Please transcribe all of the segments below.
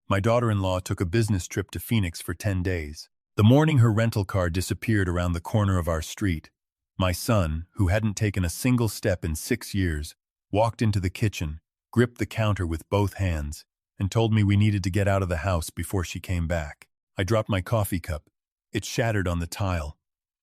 My daughter-in-law took a business trip to Phoenix for 10 days. The morning her rental car disappeared around the corner of our street, my son, who hadn't taken a single step in 6 years, walked into the kitchen, gripped the counter with both hands, and told me we needed to get out of the house before she came back. I dropped my coffee cup. It shattered on the tile.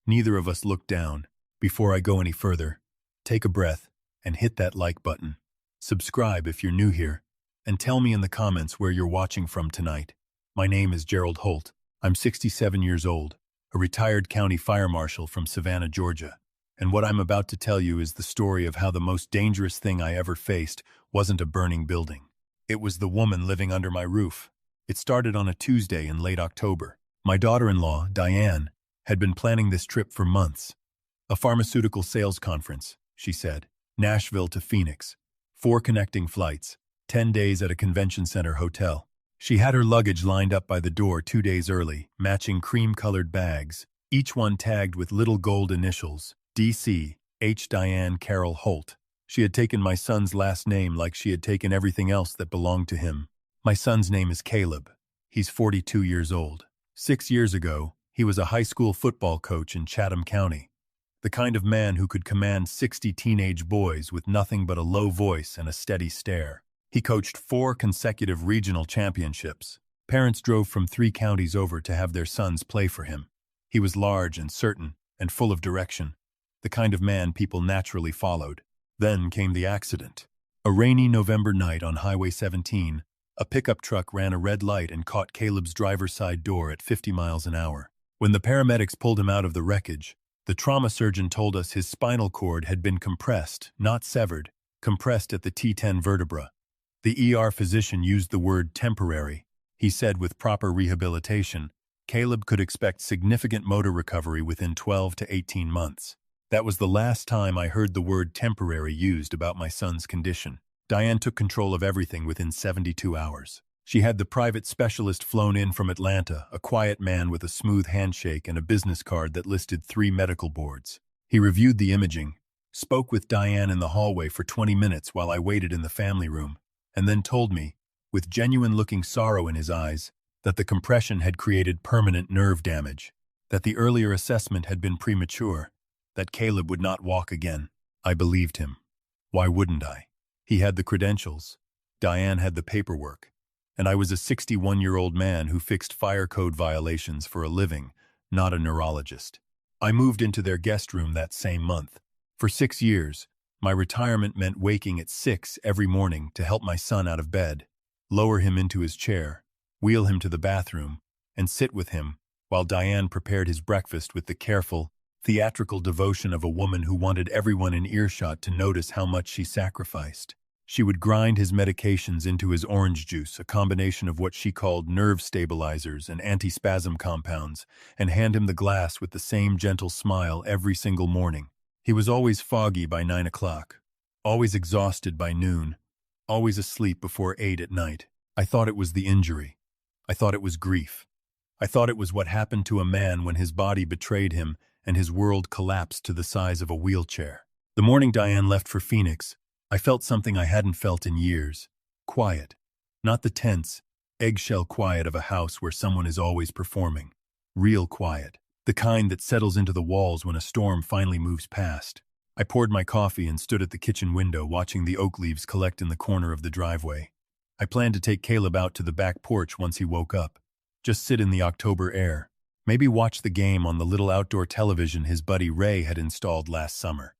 Neither of us looked down. Before I go any further, take a breath and hit that like button. Subscribe if you're new here, and tell me in the comments where you're watching from tonight. My name is Gerald Holt. I'm 67 years old, a retired county fire marshal from Savannah, Georgia. And what I'm about to tell you is the story of how the most dangerous thing I ever faced wasn't a burning building. It was the woman living under my roof. It started on a Tuesday in late October. My daughter-in-law, Diane, had been planning this trip for months. A pharmaceutical sales conference, she said. Nashville to Phoenix. 4 connecting flights. 10 days at a convention center hotel. She had her luggage lined up by the door 2 days early, matching cream-colored bags, each one tagged with little gold initials, D.C., H. Diane Carol Holt. She had taken my son's last name like she had taken everything else that belonged to him. My son's name is Caleb. He's 42 years old. 6 years ago, he was a high school football coach in Chatham County. The kind of man who could command 60 teenage boys with nothing but a low voice and a steady stare. He coached 4 consecutive regional championships. Parents drove from 3 counties over to have their sons play for him. He was large and certain and full of direction, the kind of man people naturally followed. Then came the accident. A rainy November night on Highway 17, a pickup truck ran a red light and caught Caleb's driver's side door at 50 miles an hour. When the paramedics pulled him out of the wreckage, the trauma surgeon told us his spinal cord had been compressed, not severed, compressed at the T10 vertebra. The ER physician used the word temporary. He said with proper rehabilitation, Caleb could expect significant motor recovery within 12 to 18 months. That was the last time I heard the word temporary used about my son's condition. Diane took control of everything within 72 hours. She had the private specialist flown in from Atlanta, a quiet man with a smooth handshake and a business card that listed 3 medical boards. He reviewed the imaging, spoke with Diane in the hallway for 20 minutes while I waited in the family room, and then told me, with genuine-looking sorrow in his eyes, that the compression had created permanent nerve damage, that the earlier assessment had been premature, that Caleb would not walk again. I believed him. Why wouldn't I? He had the credentials. Diane had the paperwork. And I was a 61-year-old man who fixed fire code violations for a living, not a neurologist. I moved into their guest room that same month. For 6 years, my retirement meant waking at 6 every morning to help my son out of bed, lower him into his chair, wheel him to the bathroom, and sit with him while Diane prepared his breakfast with the careful, theatrical devotion of a woman who wanted everyone in earshot to notice how much she sacrificed. She would grind his medications into his orange juice, a combination of what she called nerve stabilizers and antispasm compounds, and hand him the glass with the same gentle smile every single morning. He was always foggy by 9 o'clock, always exhausted by noon, always asleep before 8 at night. I thought it was the injury. I thought it was grief. I thought it was what happened to a man when his body betrayed him and his world collapsed to the size of a wheelchair. The morning Diane left for Phoenix, I felt something I hadn't felt in years. Quiet. Not the tense, eggshell quiet of a house where someone is always performing. Real quiet. The kind that settles into the walls when a storm finally moves past. I poured my coffee and stood at the kitchen window watching the oak leaves collect in the corner of the driveway. I planned to take Caleb out to the back porch once he woke up. Just sit in the October air. Maybe watch the game on the little outdoor television his buddy Ray had installed last summer.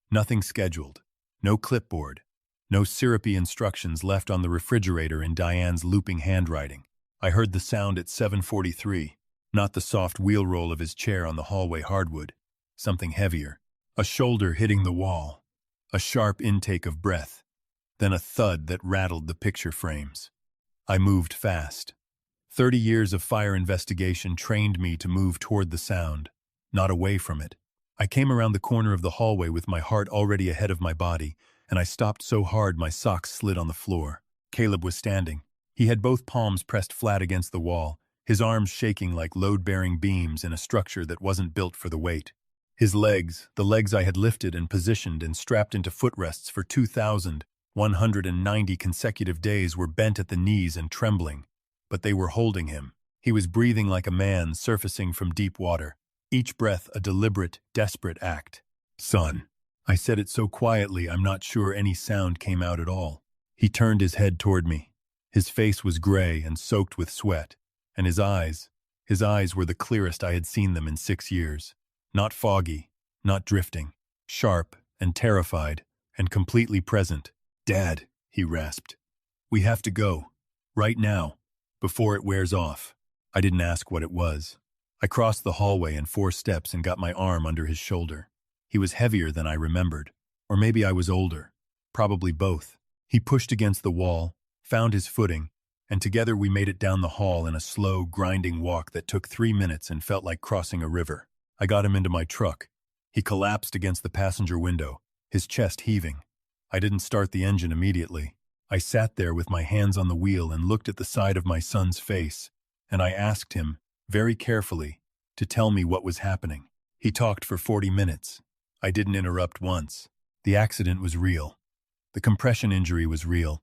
Nothing scheduled. No clipboard. No syrupy instructions left on the refrigerator in Diane's looping handwriting. I heard the sound at 7:43, not the soft wheel roll of his chair on the hallway hardwood. Something heavier. A shoulder hitting the wall. A sharp intake of breath. Then a thud that rattled the picture frames. I moved fast. 30 years of fire investigation trained me to move toward the sound, not away from it. I came around the corner of the hallway with my heart already ahead of my body, and I stopped so hard my socks slid on the floor. Caleb was standing. He had both palms pressed flat against the wall, his arms shaking like load-bearing beams in a structure that wasn't built for the weight. His legs, the legs I had lifted and positioned and strapped into footrests for 2,190 consecutive days, were bent at the knees and trembling. but they were holding him. He was breathing like a man surfacing from deep water, each breath a deliberate, desperate act. "Son." I said it so quietly I'm not sure any sound came out at all. He turned his head toward me. His face was gray and soaked with sweat, and his eyes were the clearest I had seen them in 6 years. Not foggy, not drifting, sharp and terrified and completely present. "Dad," he rasped, "we have to go. Right now, before it wears off." I didn't ask what it was. I crossed the hallway in 4 steps and got my arm under his shoulder. He was heavier than I remembered, or maybe I was older. Probably both. He pushed against the wall, found his footing, and together we made it down the hall in a slow, grinding walk that took 3 minutes and felt like crossing a river. I got him into my truck. He collapsed against the passenger window, his chest heaving. I didn't start the engine immediately. I sat there with my hands on the wheel and looked at the side of my son's face, and I asked him, very carefully, to tell me what was happening. He talked for 40 minutes. I didn't interrupt once. The accident was real. The compression injury was real.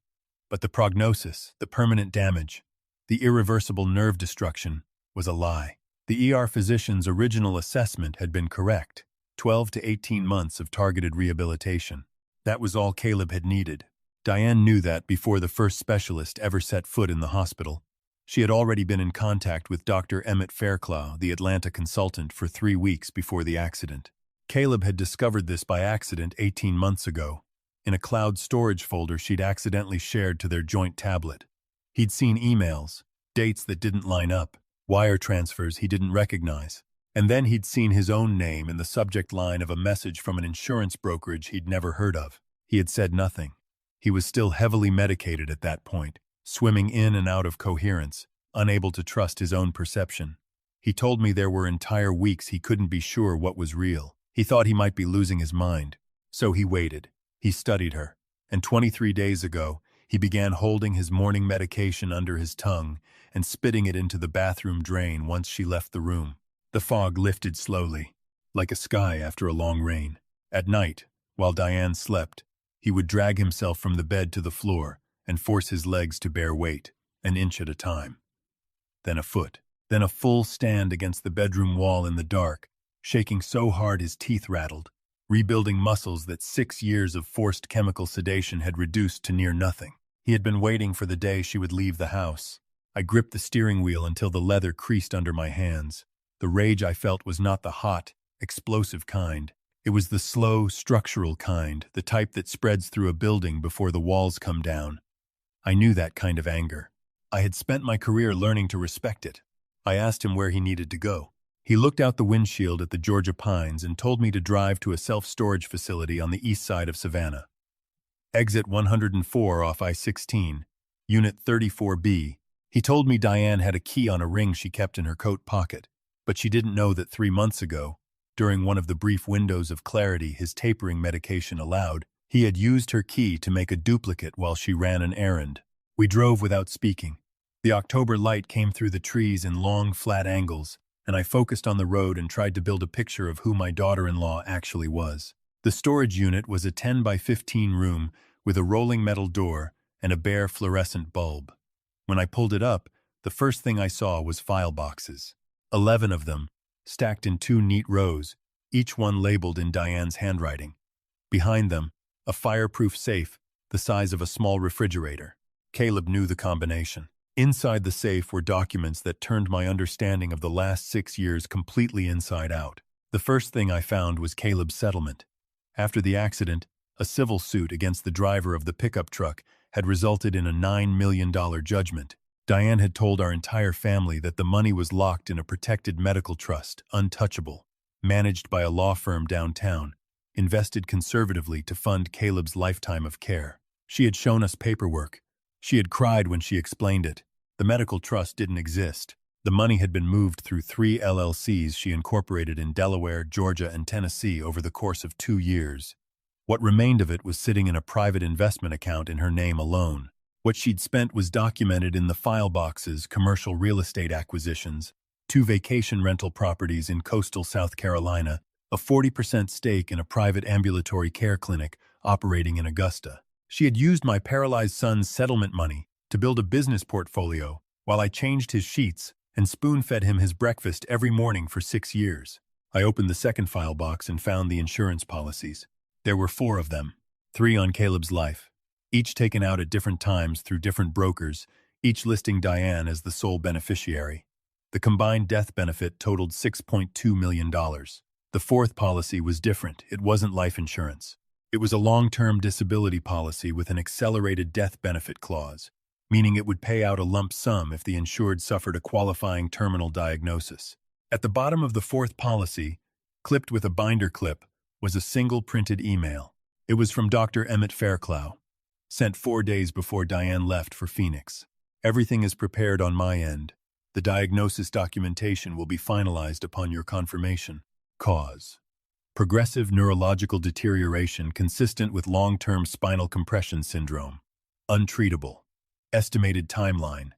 But the prognosis, the permanent damage, the irreversible nerve destruction, was a lie. The ER physician's original assessment had been correct. 12 to 18 months of targeted rehabilitation. That was all Caleb had needed. Diane knew that before the first specialist ever set foot in the hospital. She had already been in contact with Dr. Emmett Fairclough, the Atlanta consultant, for 3 weeks before the accident. Caleb had discovered this by accident 18 months ago, in a cloud storage folder she'd accidentally shared to their joint tablet. He'd seen emails, dates that didn't line up, wire transfers he didn't recognize, and then he'd seen his own name in the subject line of a message from an insurance brokerage he'd never heard of. He had said nothing. He was still heavily medicated at that point, swimming in and out of coherence, unable to trust his own perception. He told me there were entire weeks he couldn't be sure what was real. He thought he might be losing his mind. So he waited. He studied her. And 23 days ago, he began holding his morning medication under his tongue and spitting it into the bathroom drain once she left the room. The fog lifted slowly, like a sky after a long rain. At night, while Diane slept, he would drag himself from the bed to the floor and force his legs to bear weight, an inch at a time. Then a foot. Then a full stand against the bedroom wall in the dark, shaking so hard his teeth rattled, rebuilding muscles that 6 years of forced chemical sedation had reduced to near nothing. He had been waiting for the day she would leave the house. I gripped the steering wheel until the leather creased under my hands. The rage I felt was not the hot, explosive kind. It was the slow, structural kind, the type that spreads through a building before the walls come down. I knew that kind of anger. I had spent my career learning to respect it. I asked him where he needed to go. He looked out the windshield at the Georgia pines and told me to drive to a self-storage facility on the east side of Savannah. Exit 104 off I-16, Unit 34B. He told me Diane had a key on a ring she kept in her coat pocket, but she didn't know that 3 months ago, during one of the brief windows of clarity his tapering medication allowed, he had used her key to make a duplicate while she ran an errand. We drove without speaking. The October light came through the trees in long, flat angles, and I focused on the road and tried to build a picture of who my daughter-in-law actually was. The storage unit was a 10 by 15 room with a rolling metal door and a bare fluorescent bulb. When I pulled it up, the first thing I saw was file boxes. 11 of them, stacked in 2 neat rows, each one labeled in Diane's handwriting. Behind them, a fireproof safe the size of a small refrigerator. Caleb knew the combination. Inside the safe were documents that turned my understanding of the last 6 years completely inside out. The first thing I found was Caleb's settlement. After the accident, a civil suit against the driver of the pickup truck had resulted in a $9 million judgment. Diane had told our entire family that the money was locked in a protected medical trust, untouchable, managed by a law firm downtown, invested conservatively to fund Caleb's lifetime of care. She had shown us paperwork. She had cried when she explained it. The medical trust didn't exist. The money had been moved through 3 LLCs she incorporated in Delaware, Georgia, and Tennessee over the course of 2 years. What remained of it was sitting in a private investment account in her name alone. What she'd spent was documented in the file boxes, commercial real estate acquisitions, 2 vacation rental properties in coastal South Carolina, a 40% stake in a private ambulatory care clinic operating in Augusta. She had used my paralyzed son's settlement money to build a business portfolio while I changed his sheets and spoon-fed him his breakfast every morning for 6 years. I opened the second file box and found the insurance policies. There were 4 of them, 3 on Caleb's life, each taken out at different times through different brokers, each listing Diane as the sole beneficiary. The combined death benefit totaled $6.2 million. The 4th policy was different. It wasn't life insurance. It was a long-term disability policy with an accelerated death benefit clause, meaning it would pay out a lump sum if the insured suffered a qualifying terminal diagnosis. At the bottom of the 4th policy, clipped with a binder clip, was a single printed email. It was from Dr. Emmett Fairclough, sent 4 days before Diane left for Phoenix. Everything is prepared on my end. The diagnosis documentation will be finalized upon your confirmation. Cause: progressive neurological deterioration consistent with long-term spinal compression syndrome. Untreatable. Estimated timeline: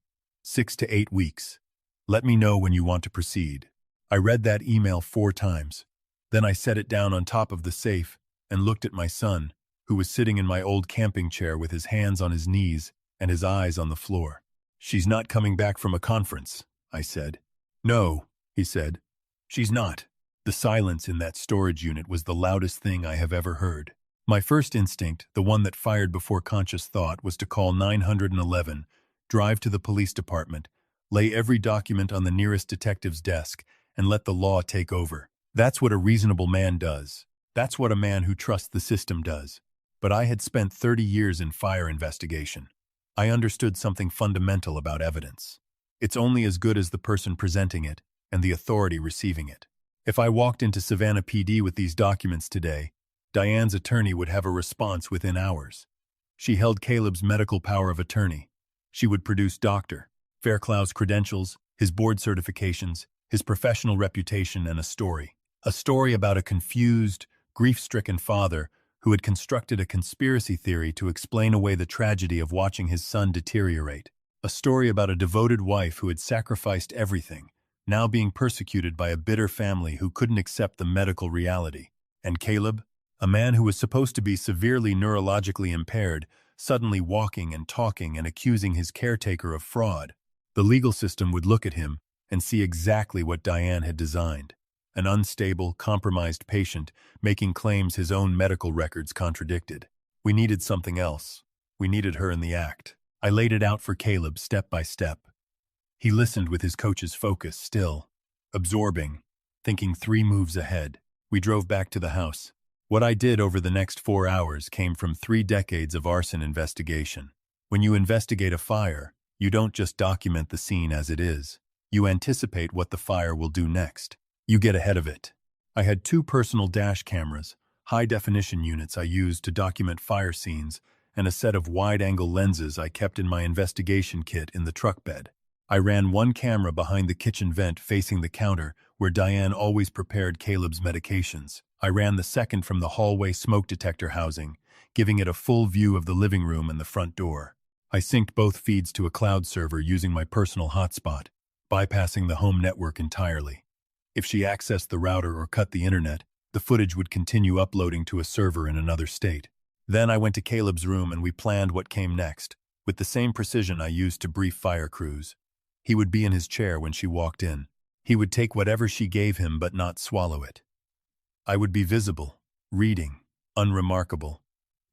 6 to 8 weeks. Let me know when you want to proceed. I read that email 4 times. Then I set it down on top of the safe and looked at my son, who was sitting in my old camping chair with his hands on his knees and his eyes on the floor. "She's not coming back from a conference," I said. "No," he said. "She's not." The silence in that storage unit was the loudest thing I have ever heard. My first instinct, the one that fired before conscious thought, was to call 911, drive to the police department, lay every document on the nearest detective's desk, and let the law take over. That's what a reasonable man does. That's what a man who trusts the system does. But I had spent 30 years in fire investigation. I understood something fundamental about evidence. It's only as good as the person presenting it and the authority receiving it. If I walked into Savannah PD with these documents today, Diane's attorney would have a response within hours. She held Caleb's medical power of attorney. She would produce Dr. Fairclough's credentials, his board certifications, his professional reputation, and a story. A story about a confused, grief-stricken father who had constructed a conspiracy theory to explain away the tragedy of watching his son deteriorate. A story about a devoted wife who had sacrificed everything, now being persecuted by a bitter family who couldn't accept the medical reality. And Caleb, a man who was supposed to be severely neurologically impaired, suddenly walking and talking and accusing his caretaker of fraud. The legal system would look at him and see exactly what Diane had designed. An unstable, compromised patient making claims his own medical records contradicted. We needed something else. We needed her in the act. I laid it out for Caleb step by step. He listened with his coach's focus still, absorbing, thinking 3 moves ahead. We drove back to the house. What I did over the next 4 hours came from 3 decades of arson investigation. When you investigate a fire, you don't just document the scene as it is. You anticipate what the fire will do next. You get ahead of it. I had 2 personal dash cameras, high-definition units I used to document fire scenes, and a set of wide-angle lenses I kept in my investigation kit in the truck bed. I ran 1 camera behind the kitchen vent facing the counter where Diane always prepared Caleb's medications. I ran the second from the hallway smoke detector housing, giving it a full view of the living room and the front door. I synced both feeds to a cloud server using my personal hotspot, bypassing the home network entirely. If she accessed the router or cut the internet, the footage would continue uploading to a server in another state. Then I went to Caleb's room and we planned what came next, with the same precision I used to brief fire crews. He would be in his chair when she walked in. He would take whatever she gave him but not swallow it. I would be visible, reading, unremarkable.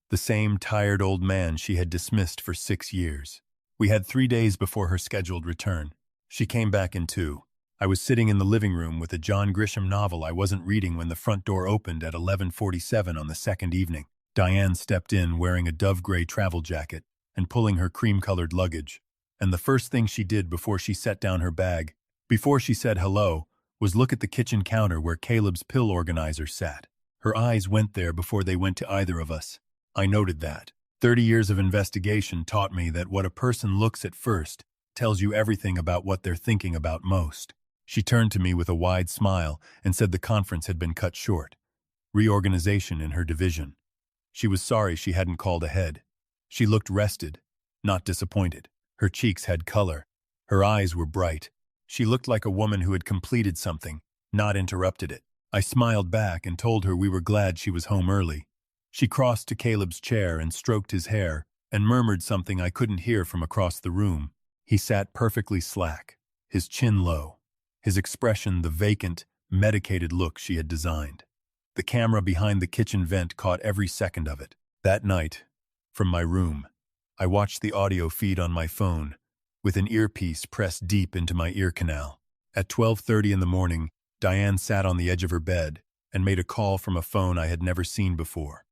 The same tired old man she had dismissed for 6 years. We had 3 days before her scheduled return. She came back in 2. I was sitting in the living room with a John Grisham novel I wasn't reading when the front door opened at 11:47 on the second evening. Diane stepped in wearing a dove-gray travel jacket and pulling her cream-colored luggage. And the first thing she did before she set down her bag, before she said hello, was look at the kitchen counter where Caleb's pill organizer sat. Her eyes went there before they went to either of us. I noted that. 30 years of investigation taught me that what a person looks at first tells you everything about what they're thinking about most. She turned to me with a wide smile and said the conference had been cut short. Reorganization in her division. She was sorry she hadn't called ahead. She looked rested, not disappointed. Her cheeks had color. Her eyes were bright. She looked like a woman who had completed something, not interrupted it. I smiled back and told her we were glad she was home early. She crossed to Caleb's chair and stroked his hair and murmured something I couldn't hear from across the room. He sat perfectly slack, his chin low, his expression the vacant, medicated look she had designed. The camera behind the kitchen vent caught every second of it. That night, from my room, I watched the audio feed on my phone, with an earpiece pressed deep into my ear canal. At 12:30 in the morning, Diane sat on the edge of her bed and made a call from a phone I had never seen before.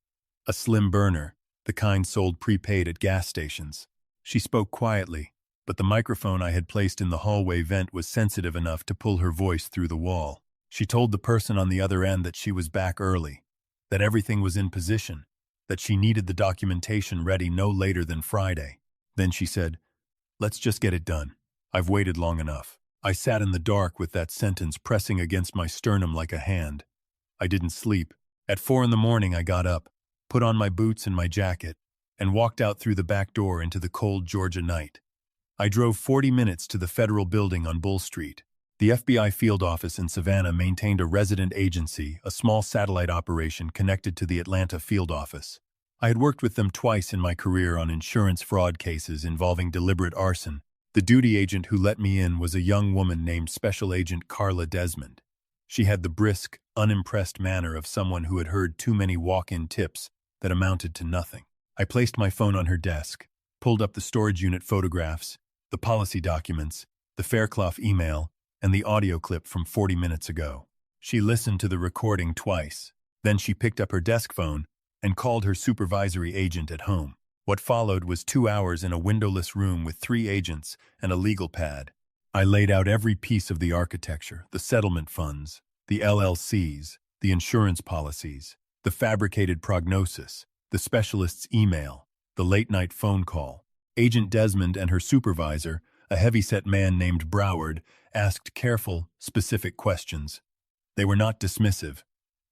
A slim burner, the kind sold prepaid at gas stations. She spoke quietly, but the microphone I had placed in the hallway vent was sensitive enough to pull her voice through the wall. She told the person on the other end that she was back early, that everything was in position, that she needed the documentation ready no later than Friday. Then she said, "Let's just get it done. I've waited long enough." I sat in the dark with that sentence pressing against my sternum like a hand. I didn't sleep. At 4 in the morning I got up, put on my boots and my jacket, and walked out through the back door into the cold Georgia night. I drove 40 minutes to the federal building on Bull Street. The FBI field office in Savannah maintained a resident agency, a small satellite operation connected to the Atlanta field office. I had worked with them twice in my career on insurance fraud cases involving deliberate arson. The duty agent who let me in was a young woman named Special Agent Carla Desmond. She had the brisk, unimpressed manner of someone who had heard too many walk-in tips that amounted to nothing. I placed my phone on her desk, pulled up the storage unit photographs, the policy documents, the Fairclough email, and the audio clip from 40 minutes ago. She listened to the recording twice. Then she picked up her desk phone and called her supervisory agent at home. What followed was 2 hours in a windowless room with 3 agents and a legal pad. I laid out every piece of the architecture, the settlement funds, the LLCs, the insurance policies, the fabricated prognosis, the specialist's email, the late-night phone call. Agent Desmond and her supervisor, a heavy-set man named Broward, asked careful, specific questions. They were not dismissive.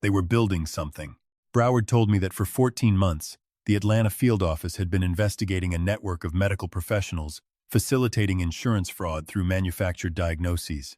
They were building something. Broward told me that for 14 months, the Atlanta field office had been investigating a network of medical professionals facilitating insurance fraud through manufactured diagnoses.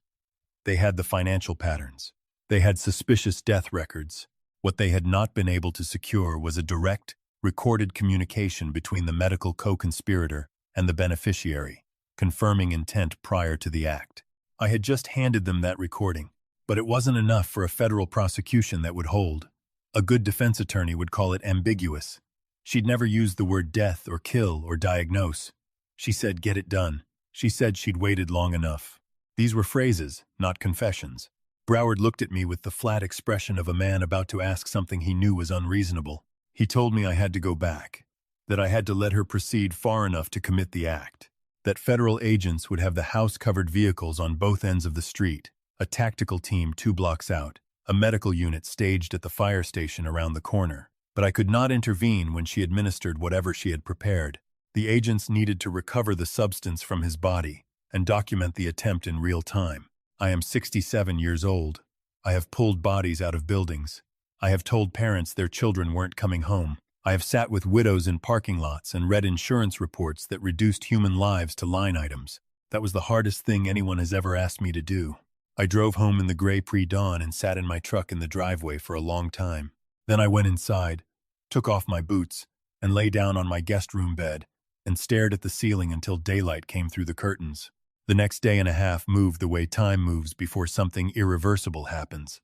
They had the financial patterns. They had suspicious death records. What they had not been able to secure was a direct, recorded communication between the medical co-conspirator and the beneficiary, confirming intent prior to the act. I had just handed them that recording, but it wasn't enough for a federal prosecution that would hold. A good defense attorney would call it ambiguous. She'd never used the word death or kill or diagnose. She said, "Get it done." She said she'd waited long enough. These were phrases, not confessions. Broward looked at me with the flat expression of a man about to ask something he knew was unreasonable. He told me I had to go back, that I had to let her proceed far enough to commit the act, that federal agents would have the house-covered vehicles on both ends of the street, a tactical team 2 blocks out, a medical unit staged at the fire station around the corner. But I could not intervene when she administered whatever she had prepared. The agents needed to recover the substance from his body and document the attempt in real time. I am 67 years old. I have pulled bodies out of buildings. I have told parents their children weren't coming home. I have sat with widows in parking lots and read insurance reports that reduced human lives to line items. That was the hardest thing anyone has ever asked me to do. I drove home in the gray pre-dawn and sat in my truck in the driveway for a long time. Then I went inside, took off my boots, and lay down on my guest room bed and stared at the ceiling until daylight came through the curtains. The next day and a half moved the way time moves before something irreversible happens.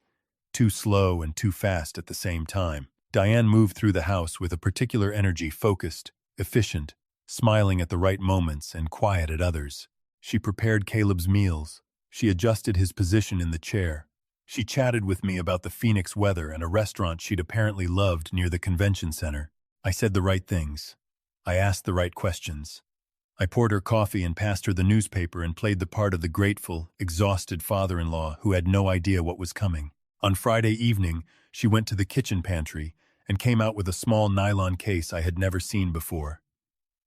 Too slow and too fast at the same time. Diane moved through the house with a particular energy, focused, efficient, smiling at the right moments and quiet at others. She prepared Caleb's meals. She adjusted his position in the chair. She chatted with me about the Phoenix weather and a restaurant she'd apparently loved near the convention center. I said the right things. I asked the right questions. I poured her coffee and passed her the newspaper and played the part of the grateful, exhausted father-in-law who had no idea what was coming. On Friday evening, she went to the kitchen pantry and came out with a small nylon case I had never seen before.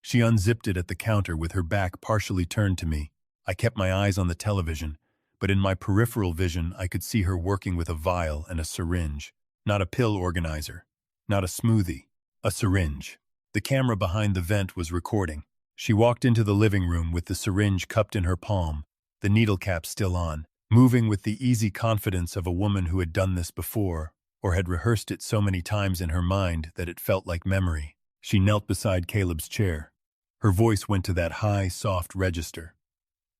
She unzipped it at the counter with her back partially turned to me. I kept my eyes on the television, but in my peripheral vision I could see her working with a vial and a syringe. Not a pill organizer, not a smoothie, a syringe. The camera behind the vent was recording. She walked into the living room with the syringe cupped in her palm, the needle cap still on, moving with the easy confidence of a woman who had done this before, or had rehearsed it so many times in her mind that it felt like memory. She knelt beside Caleb's chair. Her voice went to that high, soft register.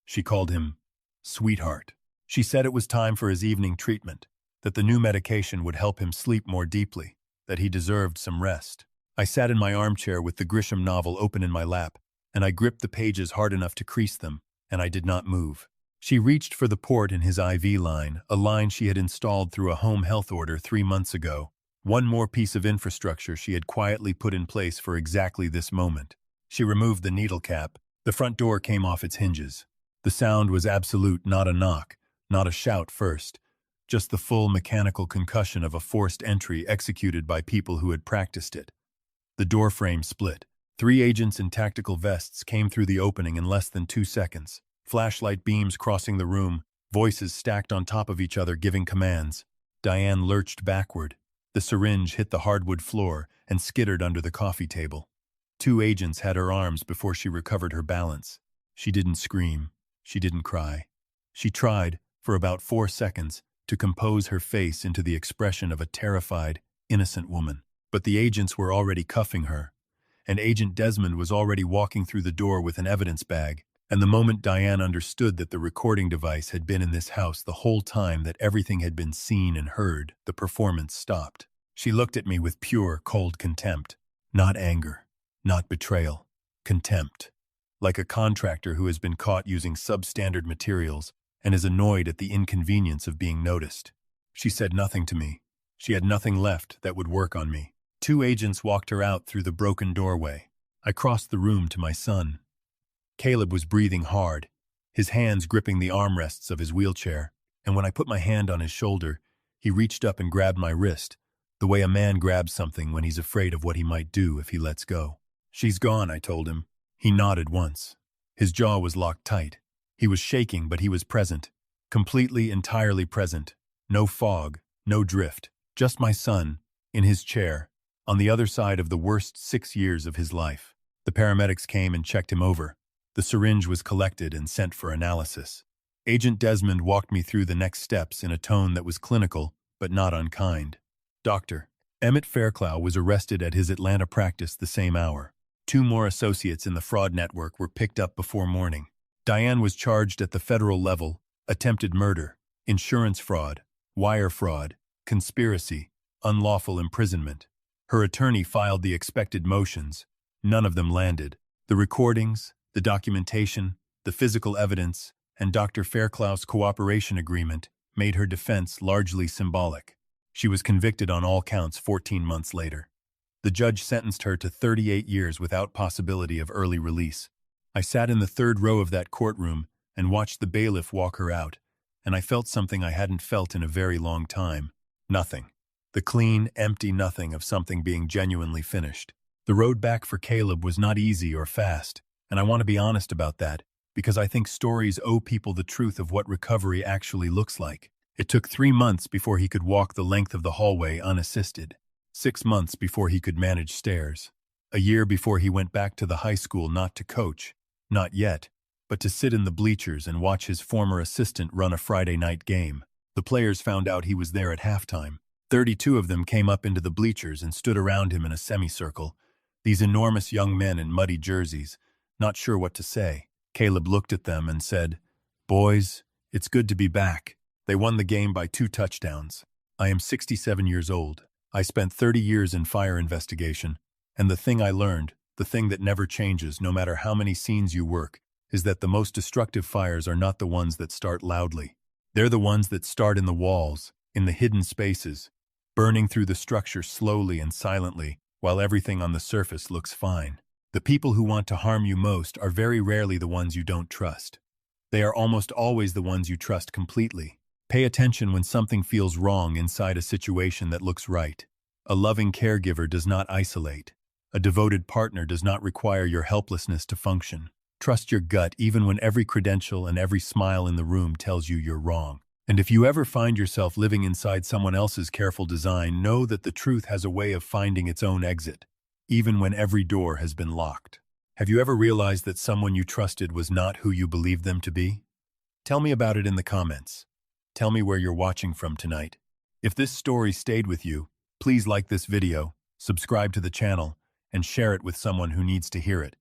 She called him sweetheart. She said it was time for his evening treatment, that the new medication would help him sleep more deeply, that he deserved some rest. I sat in my armchair with the Grisham novel open in my lap, and I gripped the pages hard enough to crease them, and I did not move. She reached for the port in his IV line, a line she had installed through a home health order 3 months ago. One more piece of infrastructure she had quietly put in place for exactly this moment. She removed the needle cap. The front door came off its hinges. The sound was absolute, not a knock, not a shout first, just the full mechanical concussion of a forced entry executed by people who had practiced it. The door frame split. 3 agents in tactical vests came through the opening in less than 2 seconds. Flashlight beams crossing the room, voices stacked on top of each other giving commands. Diane lurched backward. The syringe hit the hardwood floor and skittered under the coffee table. 2 agents had her arms before she recovered her balance. She didn't scream. She didn't cry. She tried, for about 4 seconds, to compose her face into the expression of a terrified, innocent woman. But the agents were already cuffing her, and Agent Desmond was already walking through the door with an evidence bag, and the moment Diane understood that the recording device had been in this house the whole time that everything had been seen and heard, the performance stopped. She looked at me with pure, cold contempt. Not anger, not betrayal, contempt. Like a contractor who has been caught using substandard materials and is annoyed at the inconvenience of being noticed. She said nothing to me. She had nothing left that would work on me. 2 agents walked her out through the broken doorway. I crossed the room to my son. Caleb was breathing hard, his hands gripping the armrests of his wheelchair, and when I put my hand on his shoulder, he reached up and grabbed my wrist, the way a man grabs something when he's afraid of what he might do if he lets go. "She's gone," I told him. He nodded once. His jaw was locked tight. He was shaking, but he was present. Completely, entirely present. No fog, no drift. Just my son, in his chair, on the other side of the worst 6 years of his life. The paramedics came and checked him over. The syringe was collected and sent for analysis. Agent Desmond walked me through the next steps in a tone that was clinical, but not unkind. "Doctor, Emmett Fairclough was arrested at his Atlanta practice the same hour. 2 more associates in the fraud network were picked up before morning. Diane was charged at the federal level, attempted murder, insurance fraud, wire fraud, conspiracy, unlawful imprisonment. Her attorney filed the expected motions. None of them landed. The recordings, the documentation, the physical evidence, and Dr. Fairclough's cooperation agreement made her defense largely symbolic. She was convicted on all counts 14 months later. The judge sentenced her to 38 years without possibility of early release. I sat in the 3rd row of that courtroom and watched the bailiff walk her out, and I felt something I hadn't felt in a very long time. Nothing. The clean, empty nothing of something being genuinely finished. The road back for Caleb was not easy or fast, and I want to be honest about that, because I think stories owe people the truth of what recovery actually looks like. It took 3 months before he could walk the length of the hallway unassisted. 6 months before he could manage stairs. A year before he went back to the high school not to coach, not yet, but to sit in the bleachers and watch his former assistant run a Friday night game. The players found out he was there at halftime. 32 of them came up into the bleachers and stood around him in a semicircle, these enormous young men in muddy jerseys, not sure what to say. Caleb looked at them and said, "Boys, it's good to be back." They won the game by 2 touchdowns. I am 67 years old. I spent 30 years in fire investigation, and the thing I learned, the thing that never changes no matter how many scenes you work, is that the most destructive fires are not the ones that start loudly. They're the ones that start in the walls, in the hidden spaces, burning through the structure slowly and silently, while everything on the surface looks fine. The people who want to harm you most are very rarely the ones you don't trust. They are almost always the ones you trust completely. Pay attention when something feels wrong inside a situation that looks right. A loving caregiver does not isolate. A devoted partner does not require your helplessness to function. Trust your gut even when every credential and every smile in the room tells you you're wrong. And if you ever find yourself living inside someone else's careful design, know that the truth has a way of finding its own exit, even when every door has been locked. Have you ever realized that someone you trusted was not who you believed them to be? Tell me about it in the comments. Tell me where you're watching from tonight. If this story stayed with you, please like this video, subscribe to the channel, and share it with someone who needs to hear it.